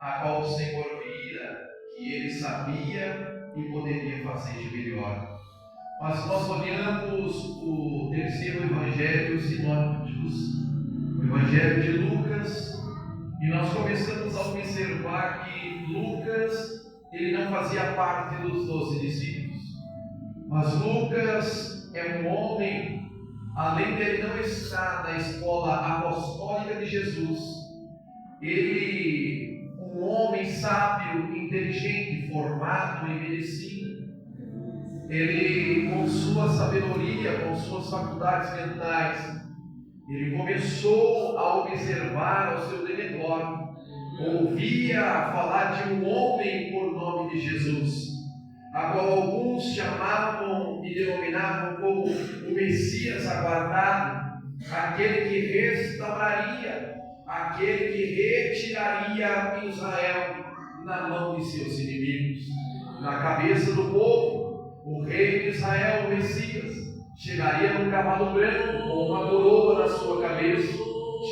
a qual o Senhor vira que ele sabia e poderia fazer de melhor. Mas nós olhamos o terceiro evangelho sinóticos, o evangelho de Lucas, e nós começamos a observar que Lucas, ele não fazia parte dos 12 discípulos. Mas Lucas é um homem, além de ele não estar na escola apostólica de Jesus, ele, um homem sábio, inteligente, formado em medicina, ele, com sua sabedoria, com suas faculdades mentais, ele começou a observar ao seu redor, ouvia falar de um homem por nome de Jesus, a qual alguns chamavam e denominavam como o Messias aguardado, aquele que restauraria, aquele que retiraria Israel na mão de seus inimigos. Na cabeça do povo, o rei de Israel, o Messias, chegaria num cavalo branco com uma coroa na sua cabeça,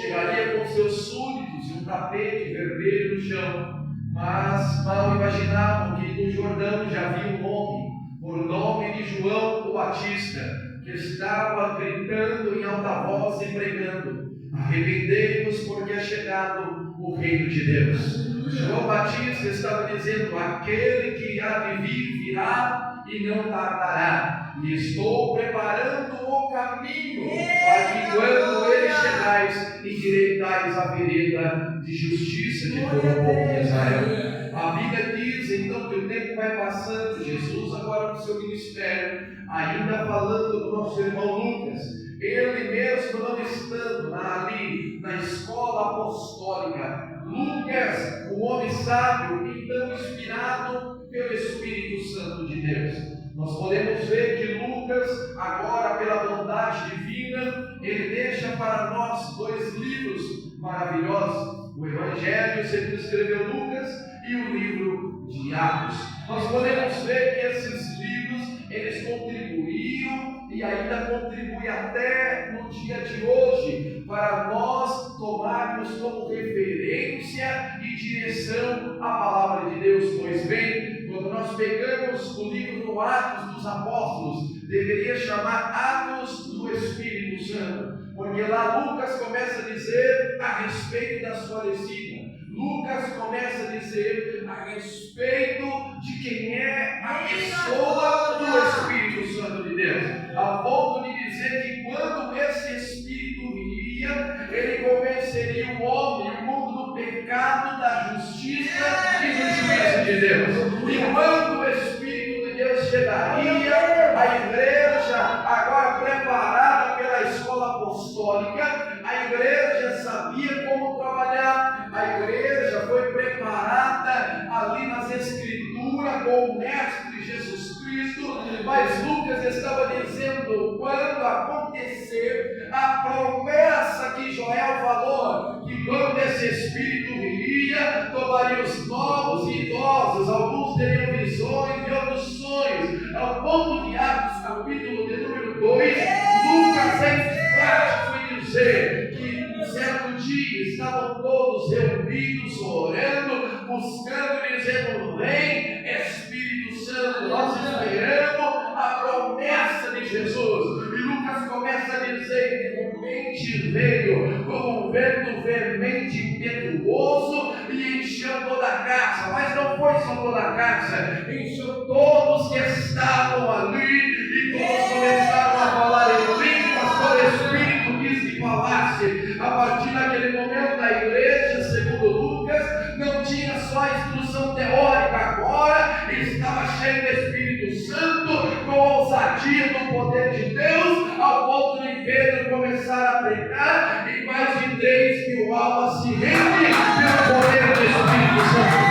chegaria com seus súditos e um tapete vermelho no chão, mas mal imaginavam que no Jordão já havia um homem, por nome de João o Batista, que estava gritando em alta voz e pregando: arrependei-vos, porque é chegado o reino de Deus. João Batista estava dizendo: aquele que há de vir virá e não tardará, e estou preparando o caminho para que quando ele chegais, endireitais a vereda de justiça de todo o povo de Israel. A Bíblia diz então que o tempo vai passando, Jesus agora no seu ministério, ainda falando do nosso irmão Lucas, ele mesmo não estando ali na escola apostólica, Lucas, um homem sábio, então inspirado pelo Espírito Santo de Deus. Nós podemos ver que Lucas, agora pela bondade divina, ele deixa para nós 2 livros maravilhosos: o Evangelho segundo escreveu Lucas e o livro de Atos. Nós podemos ver que esses livros, eles contribuíram e ainda contribuem até no dia de hoje para nós tomarmos como referência e direção a palavra de Deus. Pois bem, quando nós pegamos o livro do Atos dos Apóstolos, deveria chamar Atos do Espírito Santo, porque lá Lucas começa a dizer a respeito da sua descida. Lucas começa a dizer a respeito de quem é a pessoa do Espírito Santo de Deus, a ponto de dizer que quando esse Espírito viria, ele convenceria o homem, o mundo do pecado, da justiça e do juízo de Deus. E quando o Espírito de Deus chegaria, a igreja, agora preparada pela escola apostólica, a igreja sabia como trabalhar, a igreja foi preparada ali nas Escrituras com o Mestre Jesus Cristo, mas Lucas estava dizendo, quando acontecer a promessa que Joel falou, que quando esse Espírito viria, tomaria os novos e idosos, alguns teriam visões e outros sonhos, ao ponto de Atos capítulo de número 2, Lucas é enfático em dizer que certo dia estavam todos reunidos, orando, buscando e dizendo: vem Espírito Santo, nós esperamos a promessa de Jesus. E Lucas começa a dizer: de repente veio como um vento veemente impetuoso e encheu toda a casa, mas não foi só toda a casa, encheu todos que estavam ali, e todos começaram a falar em línguas, quando o Espírito quis que falasse. A partir daquele momento, a igreja, segundo Lucas, não tinha só a instrução teórica, agora estava cheio do Espírito Santo, com a ousadia do poder de Deus, ao ponto de Pedro começar a pregar, e mais de 3.000 almas se rendem pelo poder do Espírito Santo.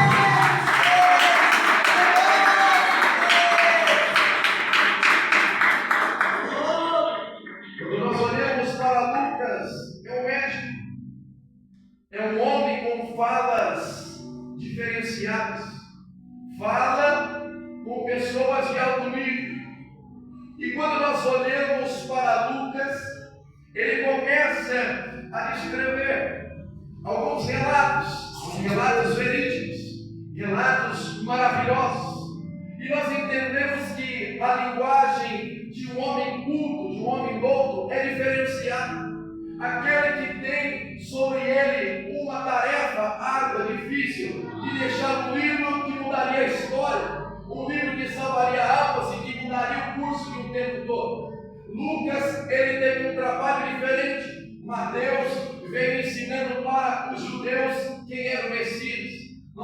Quando nós olhamos para Lucas, é um médico, é um homem com falas diferenciadas, fala com pessoas de alto nível. E quando nós olhamos para Lucas, ele começa a descrever alguns relatos verídicos,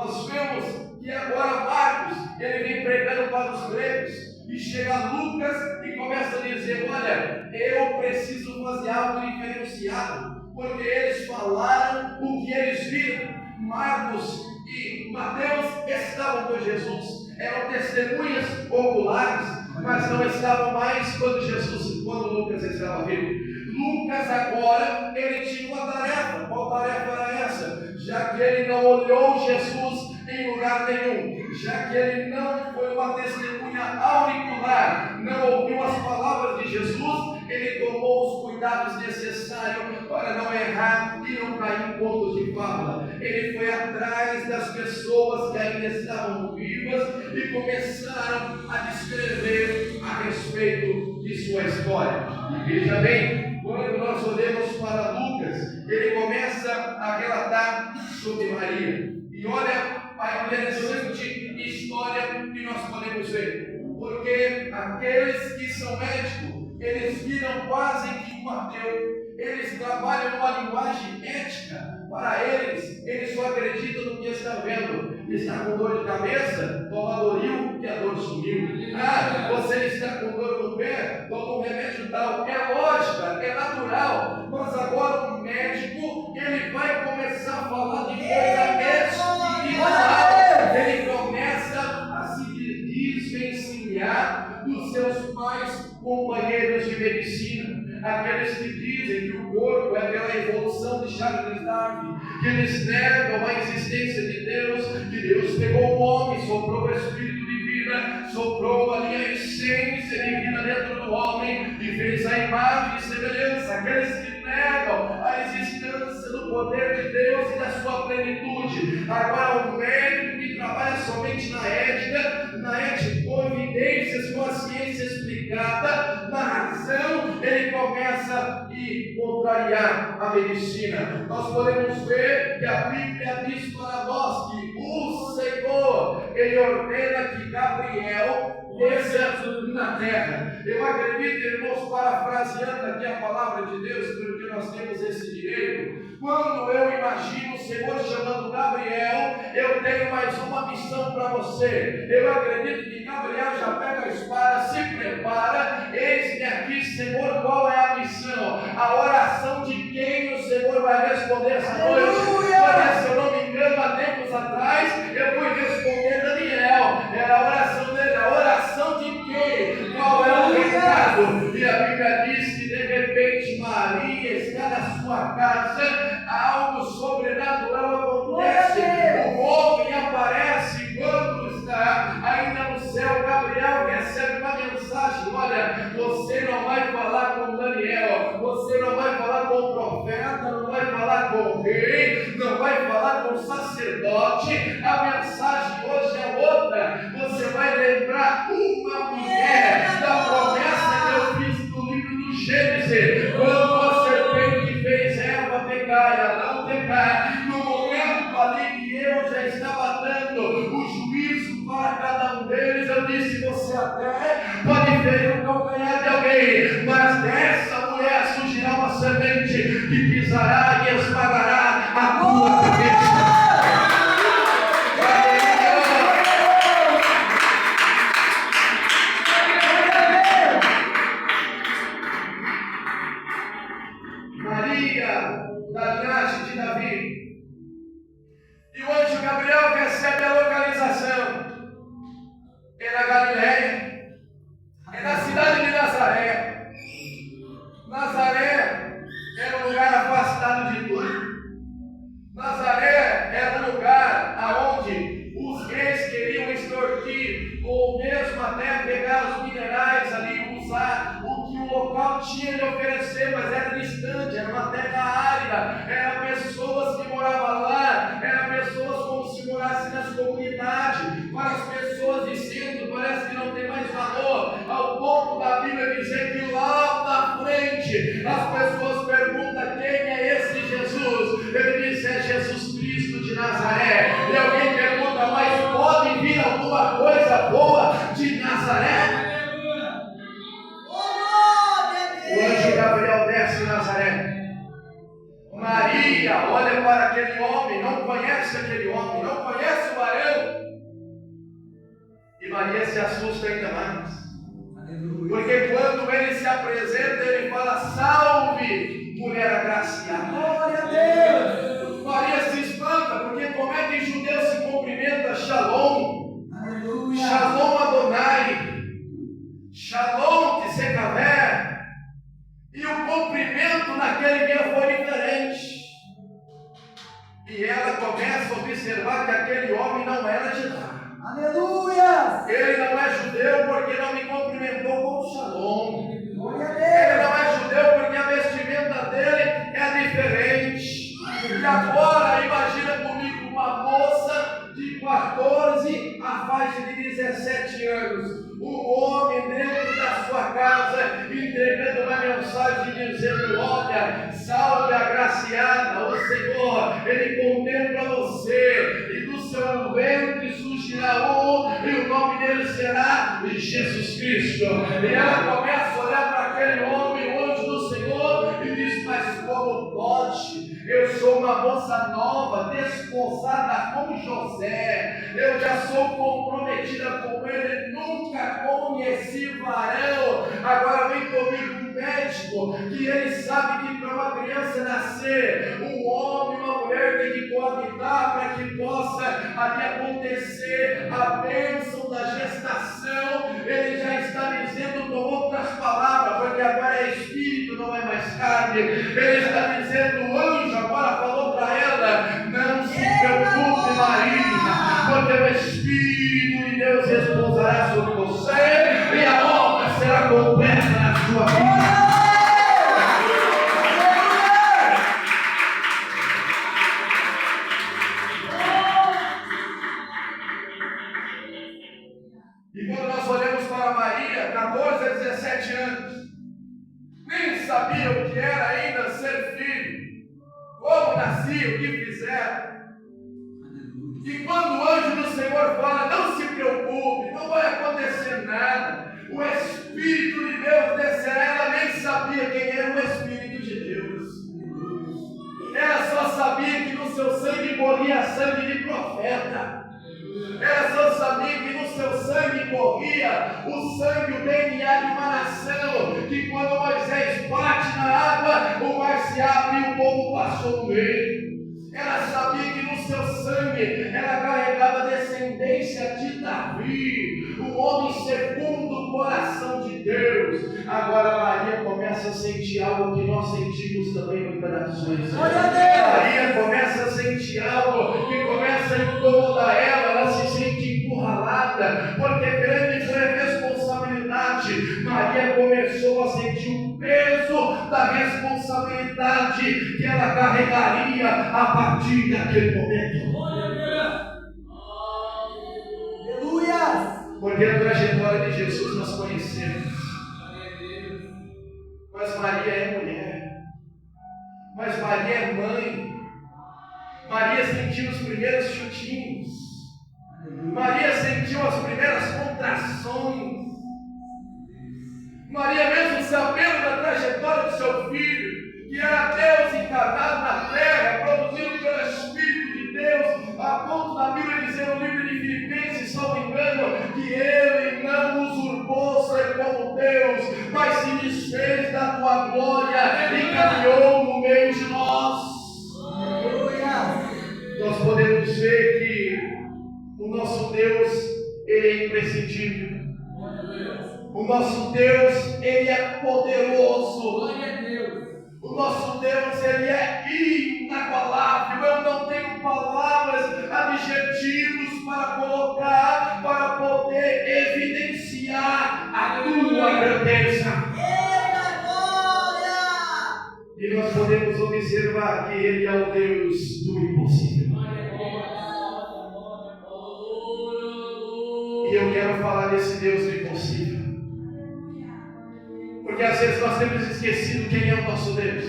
Nós vemos que agora Marcos, ele vem pregando para os gregos, e chega Lucas e começa a dizer: olha, eu preciso fazer algo diferenciado, porque eles falaram o que eles viram. Marcos e Mateus estavam com Jesus, eram testemunhas oculares, mas não estavam mais quando Lucas estava vivo. Lucas agora, ele tinha uma tarefa. Qual tarefa era essa? Já que ele não olhou Jesus em lugar nenhum, já que ele não foi uma testemunha auricular, não ouviu as palavras de Jesus, ele tomou os cuidados necessários para não errar e não cair em contos de fábula. Ele foi atrás das pessoas que ainda estavam vivas e começaram a descrever a respeito de sua história. E veja bem, quando nós olhamos para Lucas, ele começa a relatar sobre Maria. E olha a interessante história que nós podemos ver. Porque aqueles que são médicos, eles viram quase que um ateu. Eles trabalham numa linguagem ética. Para eles só acreditam no que está vendo. Está com dor de cabeça? Toma Doril, que a dor sumiu. Você está com dor no pé? Toma um remédio tal. É lógica, é natural. Mas agora o médico, ele vai começar a falar de coisa espiritual. Ele começa a se desvencilhar dos seus pais companheiros de medicina. Aqueles que dizem que o corpo é pela evolução de Charles Darwin, que eles negam a existência de Deus, que Deus pegou o homem, soprou o espírito de vida, soprou ali a essência divina dentro do homem e fez a imagem e semelhança. Aqueles que negam a existência do poder de Deus e da sua plenitude. Agora o médico que trabalha somente na ética com evidências, com a ciência explicada, na razão, ele começa a contrariar a medicina. Nós podemos ver que a Bíblia diz para nós que o Senhor, ele ordena que Gabriel desça na terra. Eu acredito, irmãos, parafraseando aqui a palavra de Deus, porque nós temos esse direito. Quando eu imagino o Senhor chamando Gabriel, eu tenho mais uma missão para você. Eu acredito que Gabriel já pega a espada, se prepara. Eis-me aqui, Senhor, qual é a missão? A oração de quem o Senhor vai responder essa noite? Porque, se eu não me engano, há tempos atrás, eu fui responder Daniel. Era a oração dele. A oração de quem? Qual é o recado? E a Bíblia diz que de repente Maria está na sua casa, algo sobrenatural acontece. O homem aparece quando está ainda no céu. Gabriel recebe uma mensagem: olha, você não vai falar com Daniel, você não vai falar com o profeta, não vai falar com o rei, não vai falar com o sacerdote. A mensagem hoje é outra. Você vai lembrar uma mulher da promessa que eu fiz no livro do Gênesis, quando a serpente fez Eva pecar e Adão pecar. No momento ali que eu já estava dando o juízo para cada um deles, eu disse: você até pode ferir o calcanhar de alguém, mas dessa mulher surgirá uma semente que pisará e esmagará a tua cabeça. Maria, da linhagem de Davi. E o anjo Gabriel recebe a localização. É na Galileia, é na cidade de Nazaré. Nazaré era um lugar afastado de tudo. Nazaré era um lugar aonde os reis queriam extorquir, ou mesmo até pegar os minerais ali, usar o que o local tinha de oferecer, mas era distante, era uma terra árida, eram pessoas que moravam lá, eram pessoas como se morassem nas comunidades. Para as pessoas de centro parece que não tem mais valor, ao ponto da Bíblia dizer que lá na frente as pessoas perguntam: quem é esse Jesus? Ele diz: é Jesus Cristo de Nazaré. E alguém pergunta: mas pode vir alguma coisa boa de Nazaré? O anjo Gabriel desce em Nazaré. Maria olha para aquele homem, não conhece aquele homem, não conhece o Maria se assusta ainda mais. Porque quando ele se apresenta, ele fala: salve, mulher agraciada. Glória a Deus. Maria se espanta, porque como é que em judeu se cumprimenta Shalom? Aleluia. Shalom Adonai. Shalom Tsecavé. E o cumprimento naquele dia foi diferente. E ela começa a observar que aquele homem não era de lá. Aleluia. Ele não é judeu porque não me cumprimentou com Shalom. Glória a Ele Deus. não é judeu porque a vestimenta dele é diferente. E agora, imagina comigo uma moça de 14 a faixa de 17 anos. Um homem dentro da sua casa entregando uma mensagem dizendo: olha, salve agraciada, o Senhor, Ele contempla você, e do seu ventre surgirá e o nome dele será Jesus Cristo. E ela começa a olhar para aquele homem, o anjo do Senhor, e diz: mas como pode? Eu sou uma moça nova, desposada com José, eu já sou comprometida com ele, nunca conheci varão. Agora vem comigo um médico, que ele sabe que para uma criança nascer, um homem e uma mulher tem que coabitar para que possa ali acontecer a bênção da gestação. Ele já está dizendo com outras palavras, porque agora é espírito, não é mais carne. Ele está dizendo: o anjo agora falou para ela: não se preocupe, Maria, porque o Espírito de Deus repousará sobre você e a obra será completa na sua vida. E quando nós olhamos para Maria, 14 a 17 anos, nem sabia o que era ainda ser filho, como nascia, o que fizeram. E quando o anjo do Senhor fala: não se preocupe, não vai acontecer nada, o Espírito de Deus descerá, ela nem sabia quem era o Espírito de Deus. Ela só sabia que no seu sangue corria sangue de profeta. Ela só sabia que no seu sangue corria o sangue, o DNA de uma nação, que quando Moisés bate na água, o mar se abre e o povo passou no meio. Ela sabia que no seu sangue ela carregava a descendência de Davi, o homem segundo o coração de Deus. Agora Maria começa a sentir algo que nós sentimos também no corações. Maria começa a sentir algo que começa a incomodar ela se sente encurralada, porque grande foi a responsabilidade. Maria começou a sentir o peso da responsabilidade que ela carregaria a partir daquele momento. Aleluia! Porque a trajetória de Jesus nós conhecemos. Mas Maria é mulher. Mas Maria é mãe. Maria sentiu os primeiros chutinhos. Maria sentiu as primeiras contrações. Maria, mesmo sabendo da trajetória do seu filho, que era Deus encarnado na terra, produzido pelo Espírito de Deus, a ponto da Bíblia dizer no livro de Filipenses, salvo engano, que ele não usurpou ser como Deus, mas se desfez da tua glória e caminhou no meio de nós. Nós podemos ver que o nosso Deus, ele é imprescindível. O nosso Deus, ele é poderoso. O nosso Deus, ele é inabalável. Eu não tenho palavras, adjetivos para colocar, para poder evidenciar a tua grandeza. E nós podemos observar que ele é o Deus do impossível. E eu quero falar desse Deus do impossível. Porque às vezes nós temos esquecido quem é o nosso Deus.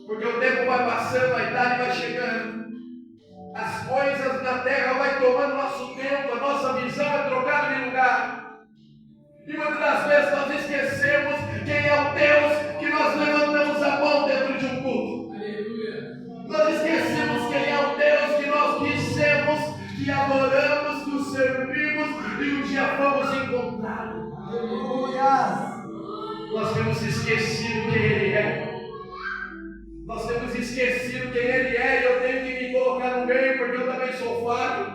Porque o tempo vai passando, a idade vai chegando, as coisas da terra vai tomando nosso tempo, a nossa visão é trocada de lugar. E muitas das vezes nós esquecemos quem é o Deus que nós levantamos a mão dentro de um culto. Nós esquecemos quem é o Deus que nós dissemos, que adoramos, que o servimos. dia fomos encontrados. Aleluia. Nós temos esquecido quem Ele é. Nós temos esquecido quem Ele é, e eu tenho que me colocar no meio, porque eu também sou falho.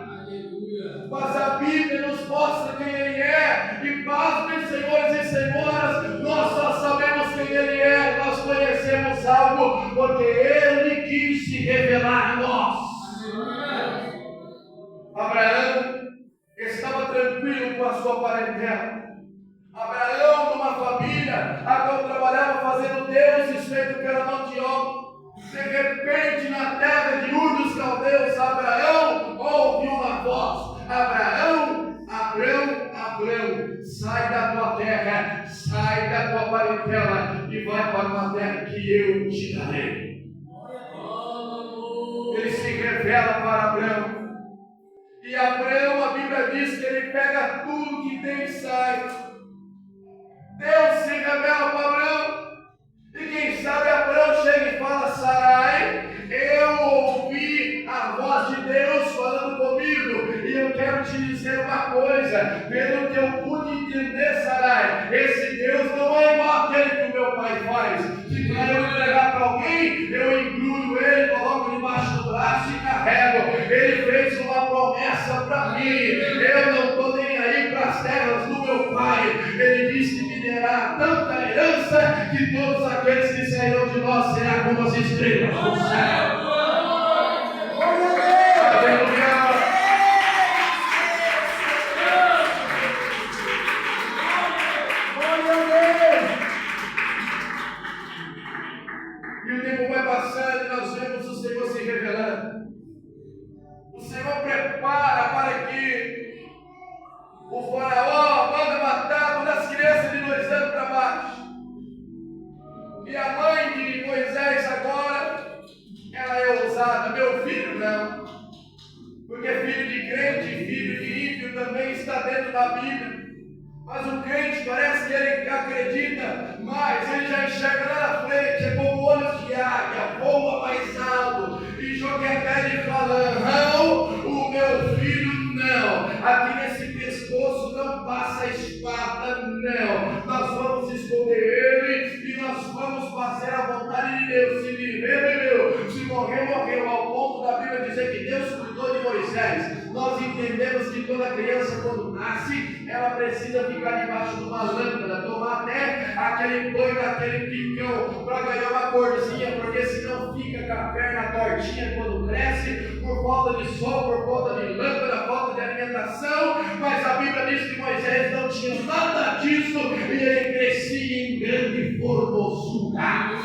Mas a Bíblia nos mostra quem Ele é, e pasmem, senhores e senhoras, nós só sabemos quem Ele é, nós conhecemos algo, porque Ele quis se revelar a nós. Abraão estava tranquilo com a sua parentela. Abraão, numa família, a qual trabalhava fazendo deuses feito pela mão de homem. De repente, na terra de Ur dos Caldeus, Abraão ouve uma voz: Abraão, Abraão, Abraão, sai da tua terra, sai da tua parentela e vai para uma terra que eu te darei. Ele se revela para Abraão. E Abraão, a Bíblia diz que ele pega tudo que tem e sai. Deus se revela para Abraão. E quem sabe Abraão chega e fala: Sarai, eu ouvi a voz de Deus falando comigo, e eu quero te dizer uma coisa, pelo que eu pude entender, Sarai, esse Deus não é igual àquele que o meu pai faz. Se para eu entregar para alguém, eu engrudo ele, coloco debaixo do braço e carrego. Ele fez uma promessa para mim, eu não estou nem aí para as terras do meu pai. Ele disse que me dará tanta herança que todos aqueles que sairão de nós serão como as estrelas do céu. Aleluia! E o tempo vai passando e nós vemos o Senhor se revelando. O Senhor prepara para que o faraó manda matar todas as crianças de 2 anos para baixo. E a mãe de Moisés agora, ela é ousada: meu filho não. Porque filho de crente, filho de ímpio também está dentro da Bíblia. Mas o crente parece que ele acredita, mas ele já enxerga lá na frente, é como olhos de águia, voa mais alto. E Joquebede fala: não, o meu filho não. Aqui nesse pescoço não passa a espada, não. Nós vamos esconder ele e nós vamos fazer a vontade de Deus. Se viver, viveu. Se morrer, morreu. Ao ponto da Bíblia dizer que Deus cuidou de Moisés. Nós entendemos que toda criança, quando nasce, ela precisa ficar debaixo de uma lâmpada, tomar até aquele banho, aquele picão, para ganhar uma corzinha, porque senão fica com a perna tortinha quando cresce, por falta de sol, por falta de lâmpada, falta de alimentação. Mas a Bíblia diz que Moisés não tinha nada disso e ele crescia em grande formosura.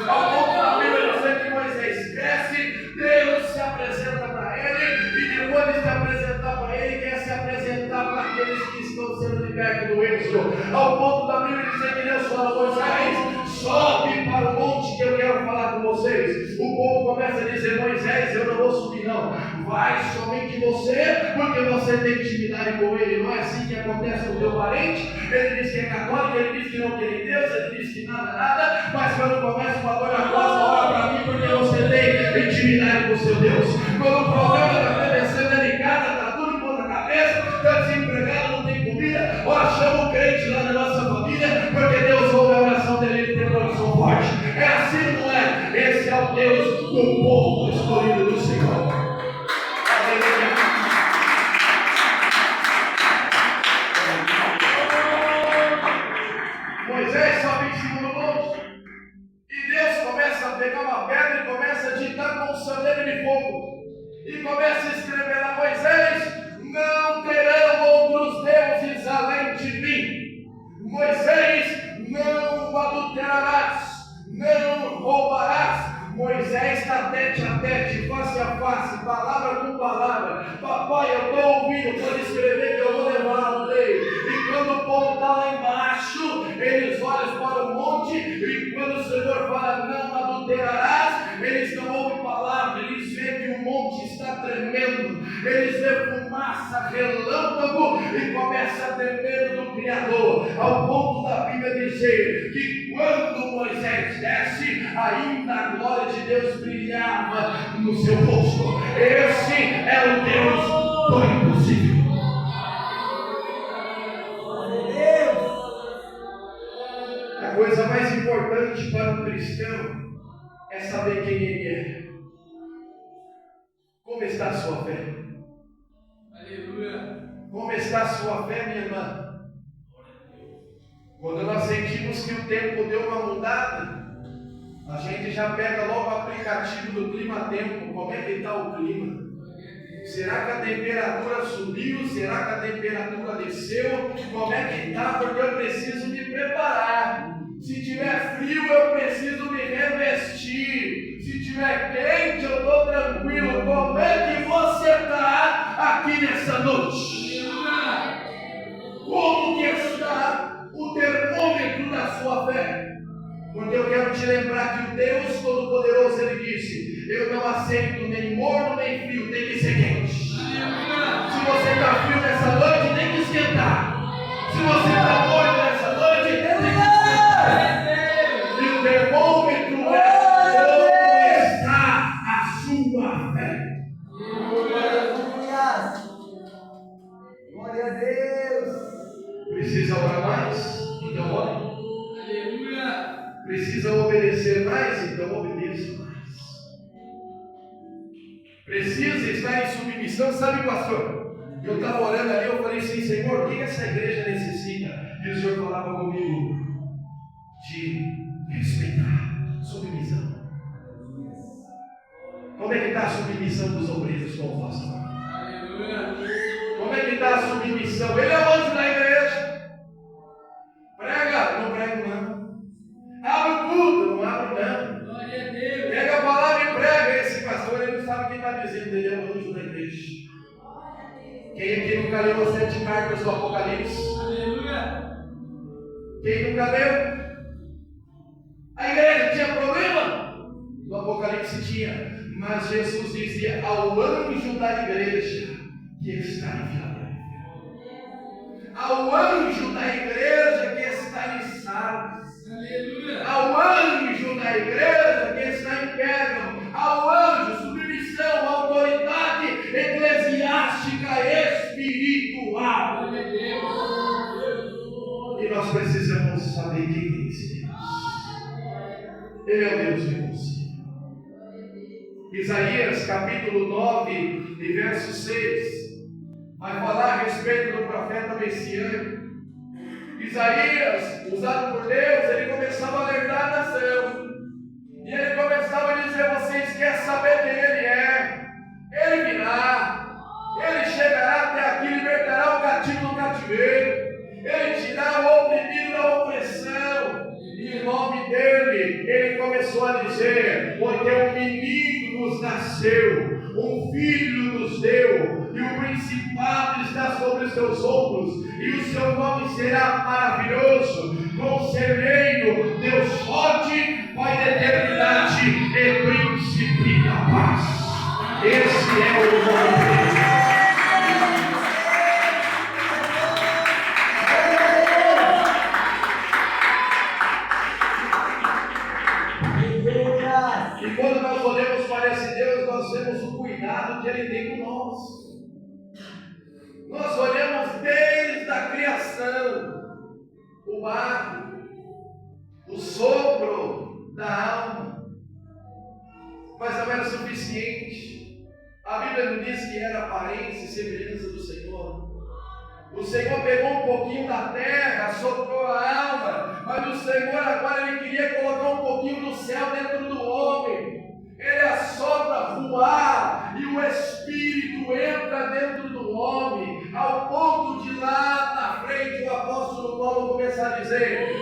Ao ponto da Bíblia dizer que Moisés cresce, Deus se apresenta para ele, e depois de se apresentar para ele, quer se apresentar para aqueles que estão sendo libertos do êxodo. Ao ponto da Bíblia dizer que Deus fala: Moisés, sobe para o monte que eu quero falar com vocês. O povo começa a dizer: Moisés, eu não vou subir não, vai somente você, porque você tem intimidade com ele. Não é assim que acontece com o teu parente. Ele diz que é católico, ele diz que não crê em Deus, ele diz que nada, mas quando começa uma dor na costa, ora para mim, porque você tem intimidade com o seu Deus. Quando o problema está acontecendo dentro de casa, está tudo em ponta cabeça, está desempregado, não tem comida, ora chama o crente lá na nossa família, porque Deus ouve a oração dele e tem coração forte. É assim, não é? Esse é o Deus do povo escolhido do Senhor. Aleluia. Moisés sobe em cima do monte e Deus começa a pegar uma pedra e começa a ditar com um sandeiro de fogo e começa a escrever a Moisés: não terão outros deuses além de mim. Moisés, não adulterarás, não roubarás. Moisés está tete a tete, face a face, palavra com palavra. Papai, eu estou ouvindo, pode escrever que eu vou levar a lei. E quando o povo está lá embaixo, eles olham para o monte, e quando o Senhor fala: não adulterarás, eles não ouvem palavra, eles veem que o monte está tremendo, eles veem fumaça, relâmpago, e começam a ter medo do Criador, ao ponto da Bíblia dizer que quando Moisés desce, ainda a glória de Deus brilhava no seu rosto. Esse é o Deus do impossível. importante para um cristão é saber quem ele é. Como está a sua fé? Aleluia. Como está a sua fé, minha irmã? Quando nós sentimos que o tempo deu uma mudada, a gente já pega logo o aplicativo do clima-tempo. Como é que está o clima? Será que a temperatura subiu? Será que a temperatura desceu? Como é que está? Porque eu preciso me preparar. Se tiver frio, eu preciso me revestir. Se tiver quente, eu estou tranquilo. Como é que você está aqui nessa noite? Como que está o termômetro da sua fé? Porque eu quero te lembrar que o Deus Todo-Poderoso, Ele disse: eu não aceito nem morno nem frio, tem que ser quente. Se você está frio nessa noite, tem que esquentar. Se você está morno nessa noite, tem que esquentar. E o termômetro é como está a sua fé. Glória a Deus. Precisa orar mais? Então ore. Precisa obedecer mais? Então obedeça mais. Precisa estar em submissão, sabe, pastor? Eu estava orando ali, eu falei assim: Senhor, o que essa igreja necessita? E o Senhor falava comigo de respeitar, submissão. Como é que está a submissão dos obreiros com o pastor? Como é que está a submissão? Ele é o anjo da igreja. Prega, não prego não. Abre o culto, não abre não. Pega a palavra e prega. Esse pastor, ele não sabe o que está dizendo, ele é o anjo da igreja. Quem aqui nunca leu as 7 cartas do Apocalipse? Quem nunca leu? A igreja tinha problema? No Apocalipse tinha. Mas Jesus dizia ao anjo da igreja que está em Filadélfia, ao anjo da igreja que está em Sardes, ao anjo da igreja que está em Pérgamo, ao anjo, submissão, autoridade eclesiástica espiritual. E nós precisamos saber quem é esse Deus. Ele é o Deus que concede. Isaías capítulo 9 e verso 6 vai falar a respeito do profeta messiânico. Isaías, usado por Deus, ele começava a alertar a nação. E ele começava a dizer: vocês querem saber quem ele é? Ele virá, ele chegará até aqui, libertará o cativo do cativeiro, ele tirará o oprimido da opressão. E em nome dele, ele começou a dizer: porque um menino nos nasceu, um filho nos deu, e o principado está sobre os seus ombros, e o seu nome será maravilhoso, Conselheiro, Deus forte, Pai da eternidade e Príncipe da paz. Esse é o nome dele. E quando nós olhamos para esse Deus, nós vemos o cuidado que Ele tem com nós. Nós olhamos desde a criação, o barro, o sopro da alma, mas não era suficiente. A Bíblia não diz que era aparência e semelhança do Senhor. O Senhor pegou um pouquinho da terra, soprou a alma, mas o Senhor agora Ele queria colocar um pouquinho do céu dentro do homem. Ele assopra ruar e o Espírito entra dentro do homem, ao ponto de lá na frente o apóstolo Paulo começar a dizer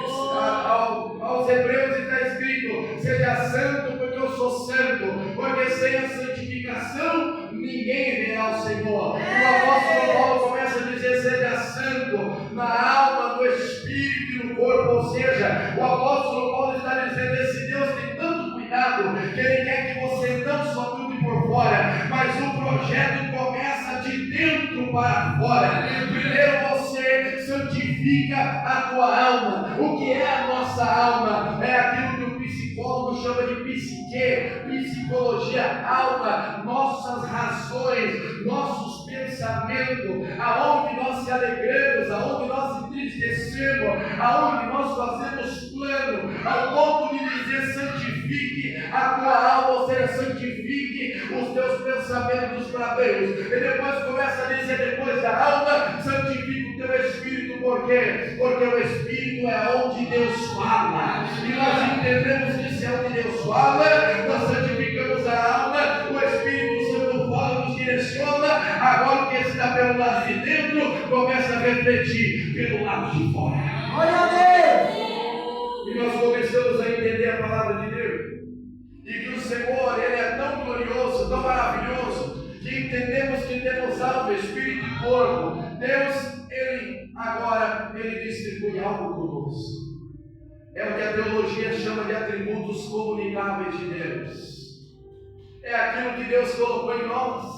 aos Hebreus, está escrito: seja santo porque eu sou santo, porque sem a santificação ninguém verá o Senhor. E o apóstolo Paulo começa a dizer: seja santo na alma, no espírito e no corpo. Ou seja, o apóstolo Paulo está dizendo: esse Deus tem tanto cuidado que Ele quer que você não só mude por fora, mas o projeto começa de dentro para fora. Primeiro você santifica a tua alma. O que é a nossa alma? É aquilo que o psicólogo chama de psique, psicologia, alma, nossas razões, nossos pensamentos, pensamento, aonde nós se alegramos, aonde nós entristecemos, aonde nós fazemos plano, ao ponto de dizer: santifique a tua alma, ou seja, santifique os teus pensamentos para Deus. E depois começa a dizer, depois da alma, santifique o teu espírito. Por quê? Porque o espírito é onde Deus fala, e nós entendemos que se é onde Deus fala, nós santificamos a alma, o Espírito Santo fala, nos direciona. Agora o que está pelo lado de dentro começa a refletir pelo lado de fora. Glória a Deus! E nós começamos a entender a palavra de Deus, e que o Senhor, Ele é tão glorioso, tão maravilhoso, que entendemos que temos alma, espírito e corpo. Deus, Ele distribui algo conosco. É o que a teologia chama de atributos comunicáveis de Deus. É aquilo que Deus colocou em nós.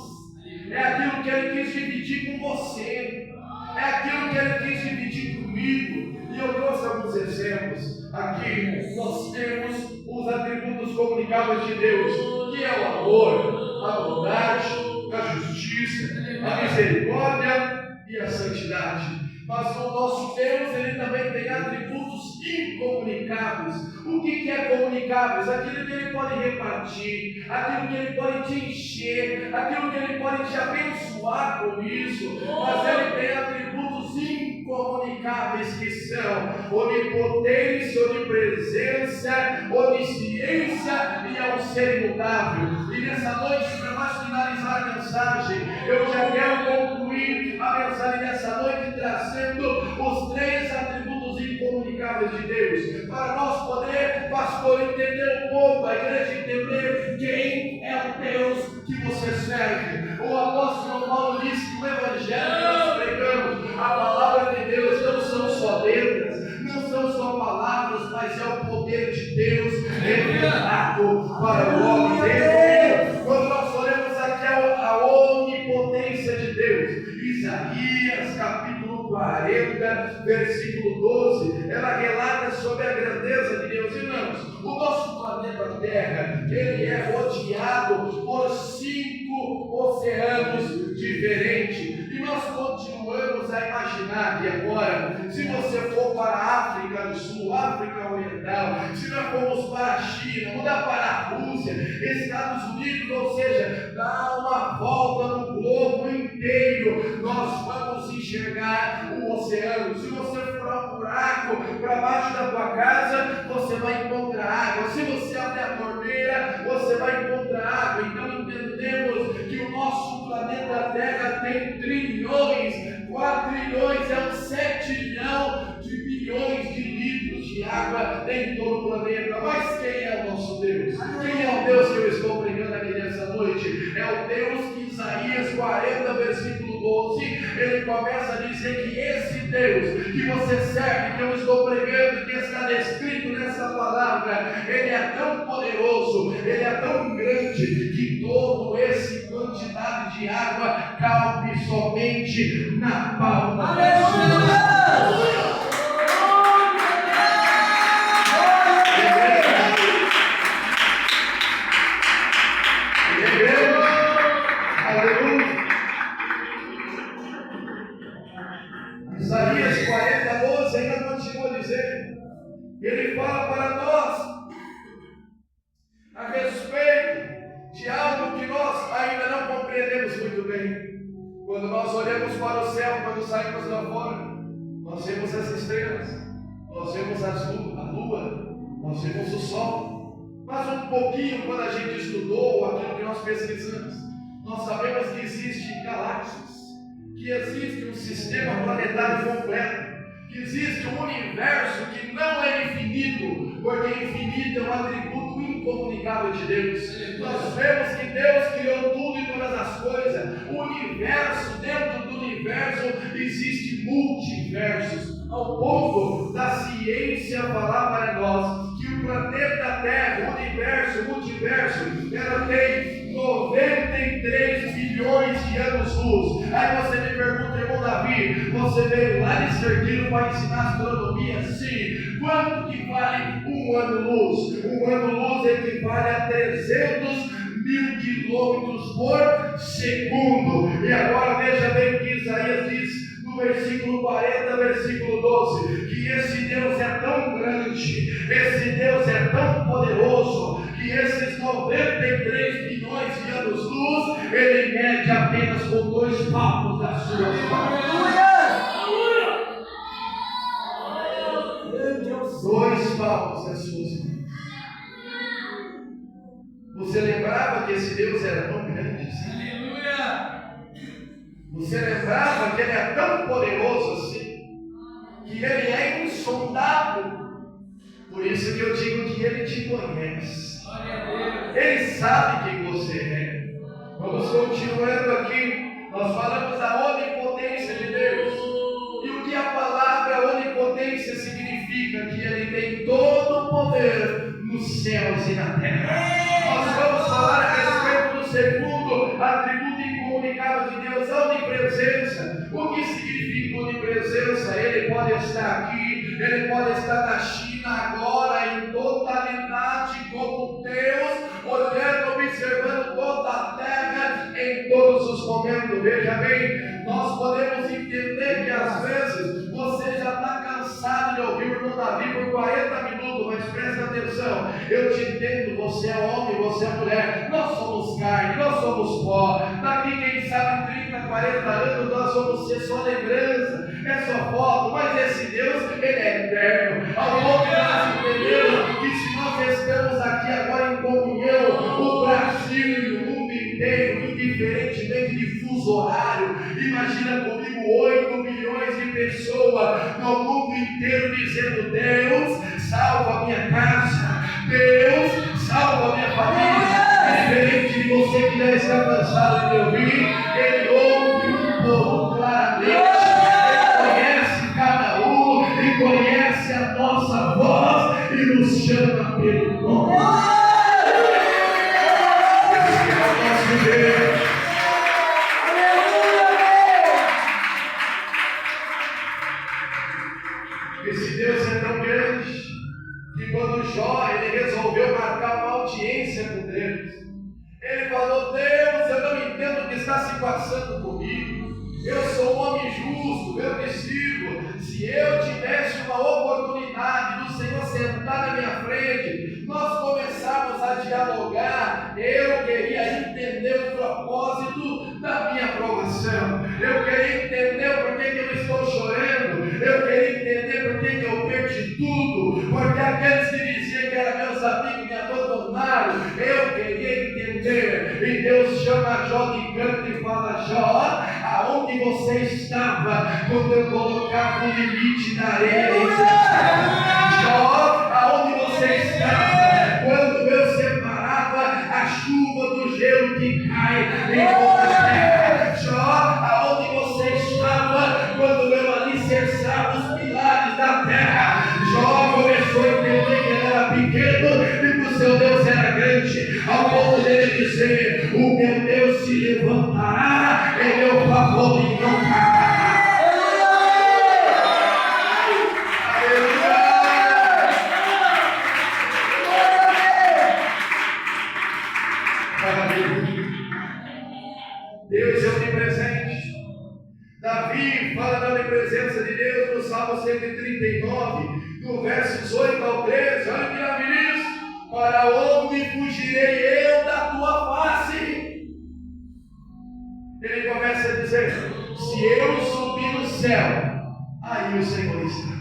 É aquilo que Ele quis dividir com você. É aquilo que Ele quis dividir comigo. E eu trouxe alguns exemplos. Aqui nós temos os atributos comunicáveis de Deus, que é o amor, a bondade, a justiça, a misericórdia e a santidade. Mas o nosso Deus, Ele também tem atributos incomunicáveis. O que é comunicáveis? Aquilo que Ele pode repartir, aquilo que Ele pode te encher, aquilo que Ele pode te abençoar com isso. Mas Ele tem atributos incomunicáveis, que são onipotência, onipresença, onisciência e é um ser imutável. E nessa noite, para nós finalizar a mensagem, eu já quero concluir a mensagem dessa noite trazendo os 3 atributos incomunicáveis de Deus, para nós poder, pastor, entender um pouco, a igreja entender quem é o Deus que você serve. O apóstolo Paulo disse que o evangelho que nós pregamos, a palavra de Deus, não são só letras, não são só palavras, mas é o poder de Deus revelado para o homem dele. Quando nós olhamos aqui a onipotência de Deus, Isaías capítulo 40, versículo 12, ela relata sobre a grandeza de Deus. Irmãos, o nosso planeta Terra, ele é rodeado por 5 oceanos diferentes. E nós continuamos a imaginar que agora, se você for para a África do Sul, África Oriental, se nós formos para a China, mudar para a Rússia, Estados Unidos, ou seja, dar uma volta no globo inteiro, nós vamos enxergar o oceano. Se você for a um buraco para baixo da tua casa, você vai encontrar água. Se você abrir a torneira, você vai encontrar água. Então entendemos que o nosso planeta Terra tem trilhões, 4 trilhões, é um 7 trilhão de bilhões de litros de água em todo o planeta. Mas quem é o nosso Deus? Quem é o Deus que eu estou pregando aqui nessa noite? É o Deus que Isaías 40, versículo 12, ele começa a dizer que esse Deus que você serve, que eu estou pregando, que está descrito nessa palavra, ele é tão poderoso, ele é tão grande, que todo esse quantidade de água cabe somente na palma da sua mão. Isaías 40, 12 ainda continua dizendo, ele fala para nós a respeito de algo que nós ainda não compreendemos muito bem. Quando nós olhamos para o céu, quando saímos lá fora, nós vemos as estrelas, nós vemos a lua, nós vemos o sol. Mas um pouquinho, quando a gente estudou aquilo que nós pesquisamos, nós sabemos que existem galáxias, que existe um sistema planetário completo, que existe um universo que não é infinito, porque infinito é um atributo incomunicável de Deus. Nós vemos que Deus criou tudo e todas as coisas. O universo, dentro do universo existe multiversos, ao ponto da ciência falar para nós que o planeta Terra, o universo, o multiverso, ela tem 93 bilhões de anos-luz. Aí você me pergunta, irmão Davi, você veio lá de Sergipe para ensinar astronomia? Sim. Quanto que vale um ano-luz? Um ano-luz equivale a 300 1.000 quilômetros por segundo. E agora veja bem o que Isaías diz no versículo 40, versículo 12, que esse Deus é tão grande, esse Deus é tão poderoso, que esses 93 milhões de anos-luz, Ele mede apenas com 2 palmos das suas mãos. 2 palmos das suas mãos. Você lembrava que esse Deus era tão grande assim? Você lembrava que Ele é tão poderoso assim? Que Ele é insondável? Por isso que eu digo que Ele te conhece. Ele sabe quem você é. Vamos continuando aqui. Nós falamos da onipotência de Deus. E o que a palavra onipotência significa? Que Ele tem todo o poder nos céus e na terra. Nós vamos falar a respeito do segundo atributo incomunicável de Deus, a onipresença. O que significa onipresença? Ele pode estar aqui, Ele pode estar na China agora, em totalidade, como Deus, olhando, observando toda a terra em todos os momentos. Veja bem, nós podemos entender que às vezes você já está cansado de ouvir o irmão Davi por 40 minutos, mas presta atenção, eu te entendo, você é homem, você é mulher, nós somos carne, nós somos pó, daqui quem sabe 30, 40 anos nós vamos ser só lembrança, é só foto, mas esse Deus, Ele é eterno. Ao ponto de nós entendemos que se nós estamos aqui agora em comunhão, o Brasil e o mundo inteiro, indiferentemente de fuso horário, imagina comigo 8 milhões de pessoas no mundo inteiro dizendo: Deus, salva a minha casa, Deus, salva a minha família. Diferente de você que já está cansado de ouvir, Ele ouve um pouco claramente, Ele conhece cada um e conhece a nossa voz e nos chama pelo nome. Esse é o nosso Deus. Esse Deus é tão grande que quando Jó ele resolveu marcar uma audiência com Deus, ele falou: Deus, eu não entendo o que está se passando comigo. Eu sou um homem justo, eu te sirvo. Se eu tivesse uma oportunidade do Senhor sentar na minha frente, nós começarmos a dialogar, eu queria entender o propósito da minha aprovação. Eu queria entender por que eu estou chorando. Eu queria entender por que eu perdi tudo. Porque aqueles que diziam que eram meus amigos me abandonaram. Eu queria entender. E Deus chama Jó de canto e fala: Jó, aonde você estava quando eu colocava o limite na areia? Jó, aonde você estava quando eu separava a chuva do gelo que cai em toda a terra? Jó, aonde você estava quando eu alicerçava os pilares da terra? Jó começou a entender que ele era pequeno e que o seu Deus era grande, ao ponto dele dizer: o meu Deus se levantará em meu favor e não cairá. Deus é onipresente. Davi fala da onipresença de Deus no Salmo 139, do versos 8 ao 13. Olha o que Davi diz: para onde fugirei eu da tua face? Ele começa a dizer: se eu subir no céu, aí o Senhor está.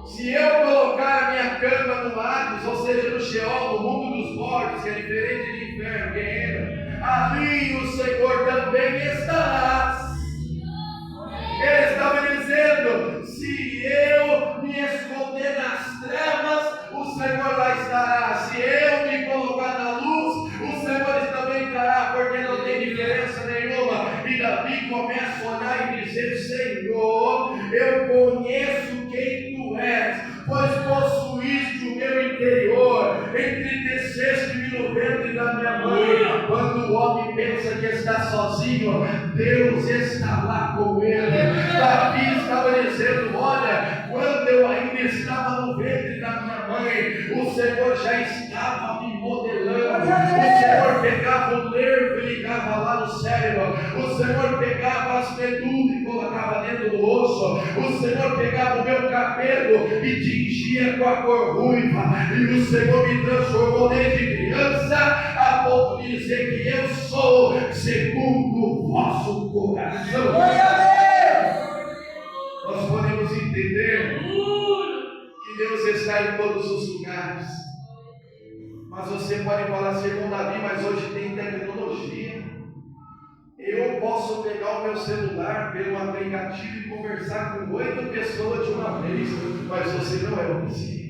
Se eu colocar a minha cama no Hades, ou seja, no Sheol, no mundo dos mortos, que é diferente de inferno, guerreiro, ali o Senhor também estará. Ele estava dizendo: se eu me esconder nas trevas, o Senhor lá estará. Se eu me colocar na luz, o Senhor também estará, porque não tem diferença nenhuma. E Davi começa a olhar e dizer: Senhor, eu conheço quem tu és, pois possuíste o meu interior, entristeceste-me no ventre da minha mãe. Quando o homem pensa que está sozinho, Deus está lá com ele. Davi estava dizendo: olha, quando eu ainda estava no ventre da minha mãe, o Senhor já estava me modelando, no cérebro, o Senhor pegava as medulas e colocava dentro do osso, o Senhor pegava o meu cabelo e tingia com a cor ruiva, e o Senhor me transformou desde criança a ponto de dizer que eu sou segundo o vosso coração. Glória a Deus! Nós podemos entender que Deus está em todos os lugares. Mas você pode falar assim, irmão Davi, mas hoje tem tecnologia. Eu posso pegar o meu celular pelo aplicativo e conversar com 8 pessoas de uma vez, mas você não é onisciente.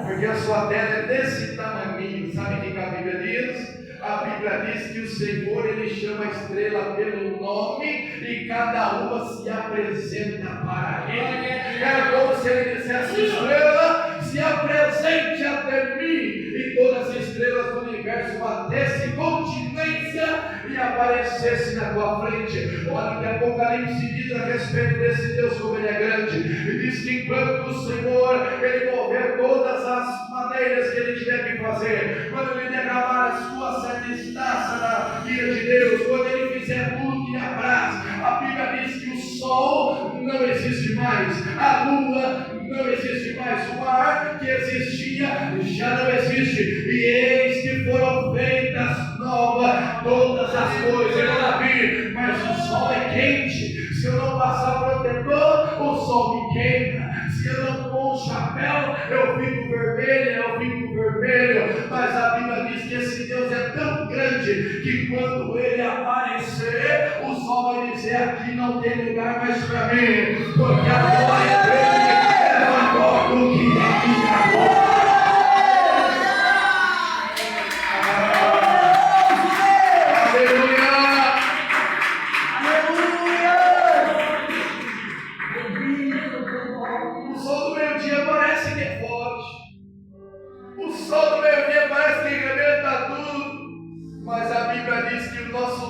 Porque a sua tela é desse tamanho. Sabe o que a Bíblia diz? A Bíblia diz que o Senhor, Ele chama a estrela pelo nome e cada uma se apresenta para Ele. É como se Ele dissesse, estrela, se apresente até mim. E todas as estrelas do universo batessem continência e aparecesse na tua frente. Olha o que Apocalipse diz a respeito desse Deus, como Ele é grande. E diz que enquanto o Senhor, Ele mover todas as maneiras que Ele tiver que fazer, quando Ele derramar a sua sete taças na ira de Deus, quando Ele fizer tudo que lhe apraz, a Bíblia diz que o sol não existe mais, a lua não existe mais, o ar que existia já não existe, e eis que foram feitas novas todas as coisas. Eu não vi, mas o sol é quente. Se eu não passar protetor, o sol me queima. Se eu não pôr um chapéu, eu fico vermelho. Mas a Bíblia diz que esse Deus é tão grande que quando Ele aparecer, o sol vai dizer, aqui não tem lugar mais para mim, porque a glória dele é maior do que a minha glória.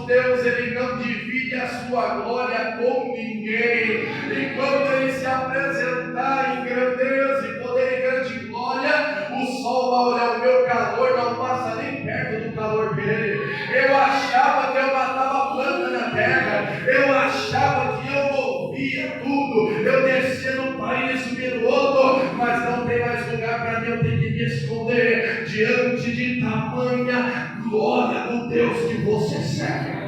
Deus, Ele não divide a sua glória com ninguém. E quando Ele se apresentar em grandeza e poder e grande glória, o sol vai olhar, o meu calor não passa nem perto do calor dele. Eu achava que eu matava planta na terra, eu achava que eu movia tudo, eu descia num país, subia no outro, mas não tem mais lugar para mim, eu tenho que me esconder diante de tamanha glória do Deus que você serve.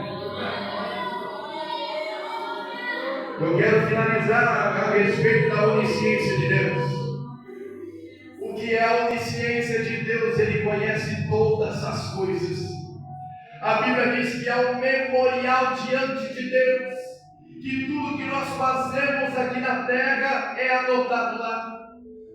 Eu quero finalizar a respeito da onisciência de Deus. O que é a onisciência de Deus? Ele conhece todas as coisas. A Bíblia diz que há um memorial diante de Deus, que tudo que nós fazemos aqui na terra é anotado lá.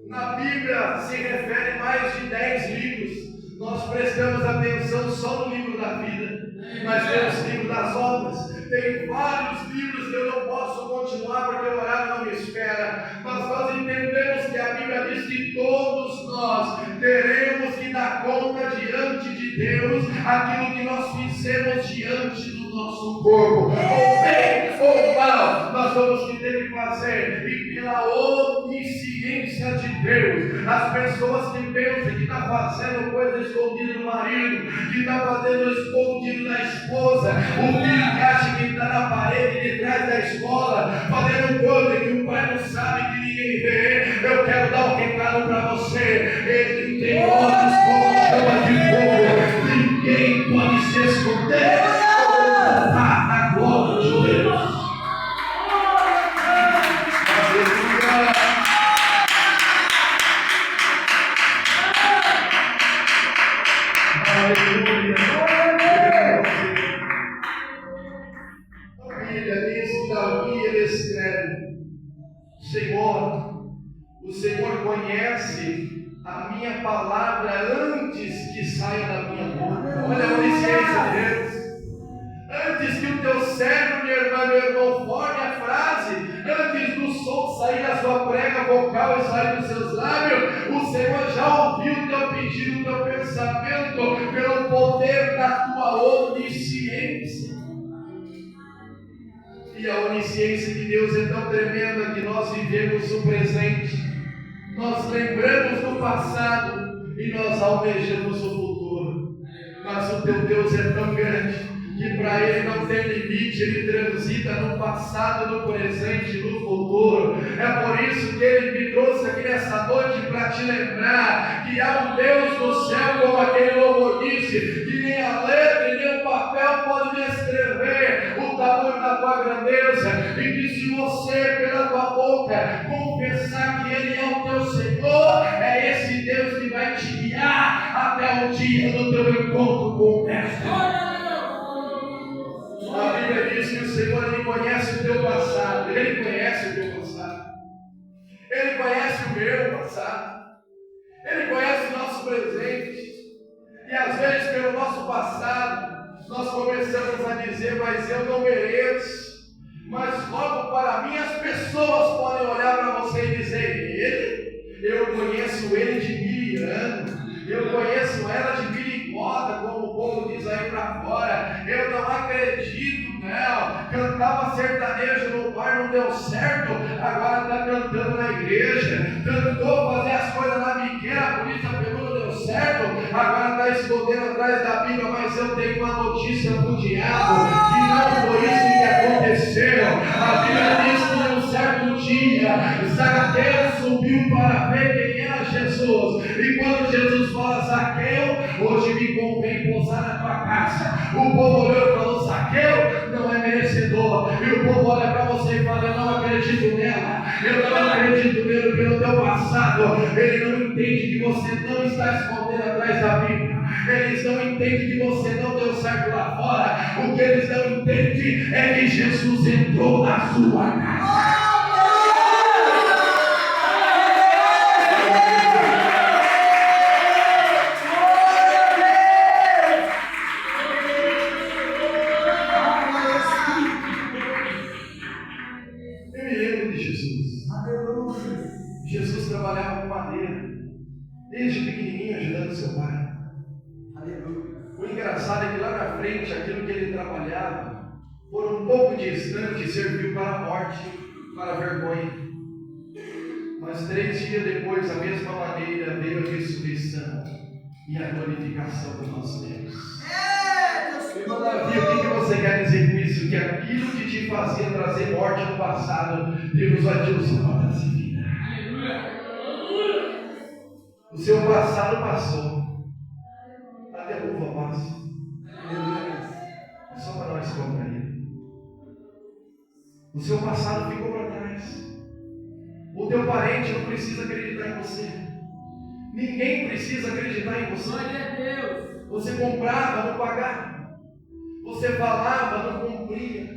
Na Bíblia se refere a mais de 10 livros. Nós prestamos atenção só no livro da vida, mas temos o livro das obras. Tem vários livros que eu não posso continuar porque o horário não me espera. Mas nós entendemos que a Bíblia diz que todos nós teremos que dar conta diante de Deus aquilo que nós fizemos diante do nosso corpo, ou bem ou mal, nós vamos ter que fazer. E pela onisciência de Deus, as pessoas que pensam que está fazendo coisa escondida do marido, que está fazendo escondido da esposa, o filho que acha que está na parede de trás da escola, fazendo coisa que o pai não sabe, que ninguém vê. Eu quero dar um recado para você: Ele tem olhos como chama de fogo, ninguém pode se esconder na glória de Deus. Aleluia. Aleluia. A Bíblia diz que Davi ele escreve: Senhor, o Senhor conhece a minha palavra antes que saia da minha boca. Olha a onisciência de Deus. Antes que o teu servo, minha irmã, meu irmão, forme a frase, antes do som sair da sua prega vocal e sair dos seus lábios, o Senhor já ouviu o teu pedido, o teu pensamento, pelo poder da tua onisciência. E a onisciência de Deus é tão tremenda que nós vivemos o presente, nós lembramos do passado e nós almejamos o futuro. Mas o teu Deus é tão grande limite, ele transita no passado, no presente e no futuro. É por isso que ele me trouxe aqui nessa noite para te lembrar que há um Deus do céu, como aquele louvor disse, que nem a letra e nem o papel pode descrever o tamanho da tua grandeza, e que se você, pela tua boca, confessar que ele é o teu Senhor, é esse Deus que vai te guiar até o dia do teu encontro com o Mestre. A Bíblia diz que o Senhor, ele conhece o teu passado, ele conhece o teu passado, ele conhece o meu passado, ele conhece o nosso presente, e às vezes pelo nosso passado nós começamos a dizer, mas eu não mereço. Mas logo para mim as pessoas podem olhar para você e dizer, eu conheço ele de Miriam, eu conheço ela de Biricota, como o povo diz aí para fora, eu não acredito nela, cantava sertanejo no bar, não deu certo, agora está cantando na igreja, tentou fazer as coisas na biqueira, a polícia pegou, não deu certo, agora está escondendo atrás da Bíblia, mas eu tenho uma notícia para o diabo, que não foi isso que aconteceu. A Bíblia diz que num certo dia, Zaqueu subiu para ver quem era Jesus, e quando Jesus fala, Zaqueu, hoje me convém pousar na tua casa, o povo olhou e falou, Zaqueu não é merecedor, e o povo olha para você e fala, eu não acredito nela, eu não acredito nele pelo teu passado. Ele não entende que você não está escondendo atrás da Bíblia, eles não entendem que você não deu certo lá fora, o que eles não entendem é que Jesus entrou na sua casa. Jesus trabalhava com madeira, desde pequenininho ajudando seu pai. Aleluia. O engraçado é que lá na frente, aquilo que ele trabalhava, por um pouco distante, serviu para a morte, para a vergonha. Mas 3 dias depois, da mesma maneira, veio a ressurreição e a glorificação do nosso Deus. Davi, o que você quer dizer com isso? Que aquilo que te fazia trazer morte no passado, Deus vai te usar para trazer vida. O seu passado passou, até a uva passa. É só para nós compreender. O seu passado ficou para trás. O teu parente não precisa acreditar em você. Ninguém precisa acreditar em você. Você comprava, não pagava. Você falava, não cumpria.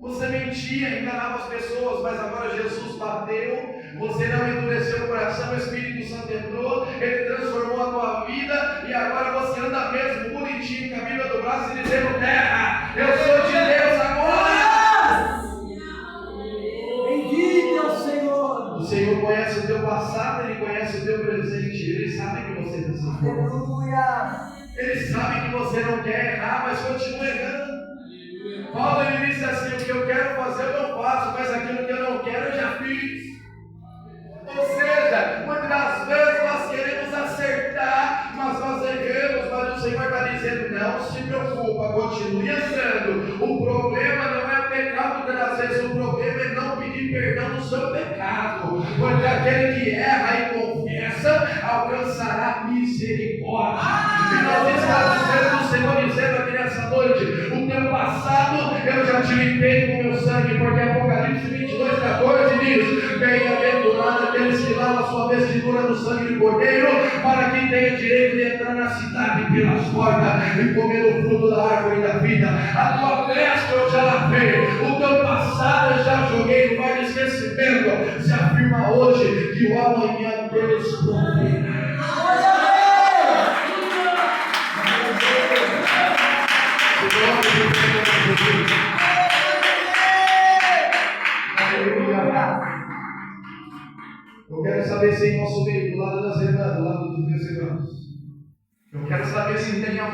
Você mentia, enganava as pessoas, mas agora Jesus bateu, você não endureceu o coração, o Espírito Santo entrou, ele transformou a tua vida, e agora você anda mesmo bonitinho com a Bíblia do braço e dizendo, terra, eu sou de Deus agora! Bendito é o Senhor! O Senhor conhece o teu passado, ele conhece o teu presente, ele sabe que você está sofrendo. Aleluia! Ele sabe que você não quer errar, mas continua errando. Paulo, ele disse assim, o que eu quero fazer eu não faço, mas aquilo que eu não quero eu já fiz. Ou seja, muitas das vezes nós queremos acertar, mas nós erramos, mas o Senhor está dizendo, não se preocupa, continue andando. O problema não é o pecado, muitas das vezes o problema é não pedir perdão do seu pecado, porque aquele que erra e confessa, alcançará misericórdia. E nós estamos vendo o Senhor dizendo aqui nessa noite, o teu passado eu já te limpei com o meu sangue, porque Apocalipse 22:14 diz, bem-aventurado aqueles que lavam a sua vestidura no sangue do Cordeiro, para que tenha direito de entrar na cidade pelas portas e comer o fruto da árvore da vida. A tua festa eu já lavei, o teu passado eu já joguei no mar de esquecimento. Se afirma hoje que o amanhã Deus proverá. Eu quero saber se em nosso meio, do lado das irmãs, do lado dos meus irmãos, eu quero saber se tem alguém